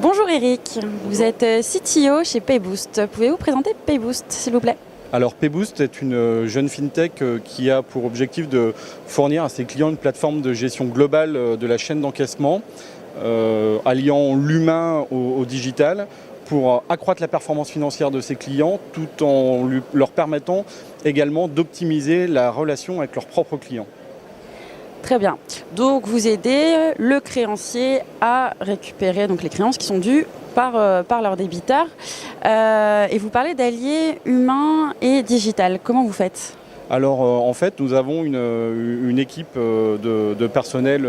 Bonjour Eric, vous êtes CTO chez Payboost. Pouvez-vous présenter Payboost s'il vous plaît? Alors Payboost est une jeune fintech qui a pour objectif de fournir à ses clients une plateforme de gestion globale de la chaîne d'encaissement, alliant l'humain au digital pour accroître la performance financière de ses clients tout en leur permettant également d'optimiser la relation avec leurs propres clients. Très bien. Donc vous aidez le créancier à récupérer donc, les créances qui sont dues par leur débiteur. Et vous parlez d'allier humain et digital. Comment vous faites ? Alors en fait nous avons une équipe de personnel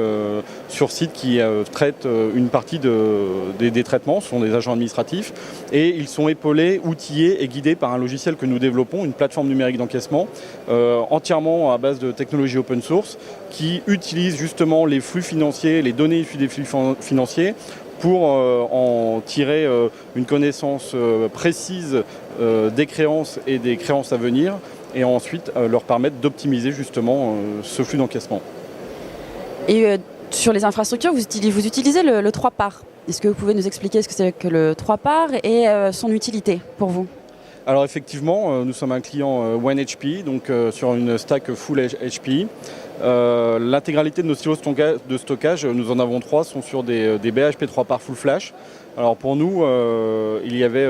sur site qui traite une partie des traitements, ce sont des agents administratifs et ils sont épaulés, outillés et guidés par un logiciel que nous développons, une plateforme numérique d'encaissement entièrement à base de technologie open source qui utilise justement les flux financiers, les données issues des flux financiers pour en tirer une connaissance précise des créances et des créances à venir et ensuite leur permettre d'optimiser justement ce flux d'encaissement. Et sur les infrastructures, vous utilisez le 3 parts. Est-ce que vous pouvez nous expliquer ce que c'est que le 3 parts et son utilité pour vous ? Alors effectivement, nous sommes un client OneHP, donc sur une stack full HP. L'intégralité de nos silos de stockage, nous en avons 3, sont sur des BHP 3 parts full flash. Alors pour nous, il y avait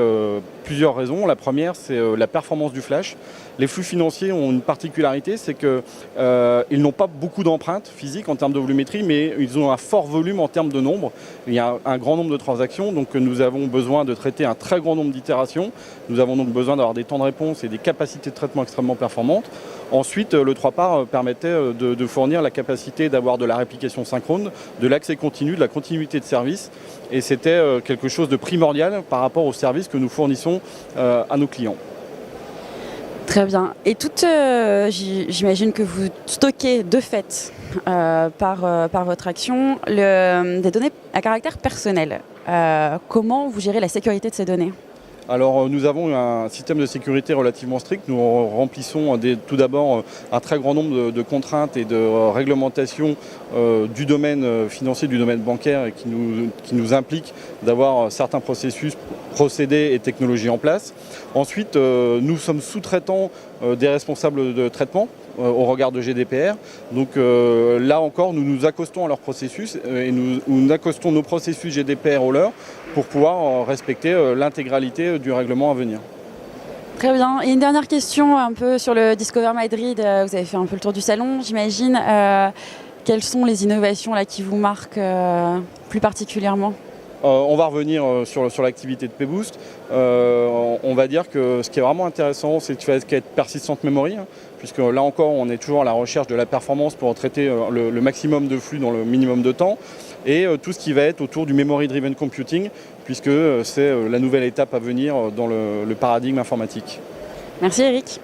plusieurs raisons. La première, c'est la performance du flash. Les flux financiers ont une particularité, c'est qu'ils n'ont pas beaucoup d'empreintes physiques en termes de volumétrie, mais ils ont un fort volume en termes de nombre. Il y a un grand nombre de transactions, donc nous avons besoin de traiter un très grand nombre d'itérations. Nous avons donc besoin d'avoir des temps de réponse et des capacités de traitement extrêmement performantes. Ensuite, le 3 parts permettait de fournir la capacité d'avoir de la réplication synchrone, de l'accès continu, de la continuité de service. Et c'était quelque chose de primordial par rapport aux services que nous fournissons à nos clients. Très bien. Et j'imagine que vous stockez de fait par votre action des données à caractère personnel. Comment vous gérez la sécurité de ces données ? Alors nous avons un système de sécurité relativement strict. Nous remplissons tout d'abord un très grand nombre de contraintes et de réglementations du domaine financier, du domaine bancaire et qui nous impliquent d'avoir certains processus, procédés et technologies en place. Ensuite, nous sommes sous-traitants des responsables de traitement au regard de GDPR. Donc là encore, nous nous accostons à leurs processus et nous accostons nos processus GDPR aux leurs pour pouvoir respecter l'intégralité du règlement à venir. Très bien. Et une dernière question un peu sur le Discover Madrid. Vous avez fait un peu le tour du salon, j'imagine. Quelles sont les innovations là, qui vous marquent plus particulièrement ? On va revenir sur l'activité de Payboost. On va dire que ce qui est vraiment intéressant, c'est ce qui est persistent memory, puisque là encore, on est toujours à la recherche de la performance pour traiter le maximum de flux dans le minimum de temps, et tout ce qui va être autour du memory driven computing, puisque c'est la nouvelle étape à venir dans le paradigme informatique. Merci Eric.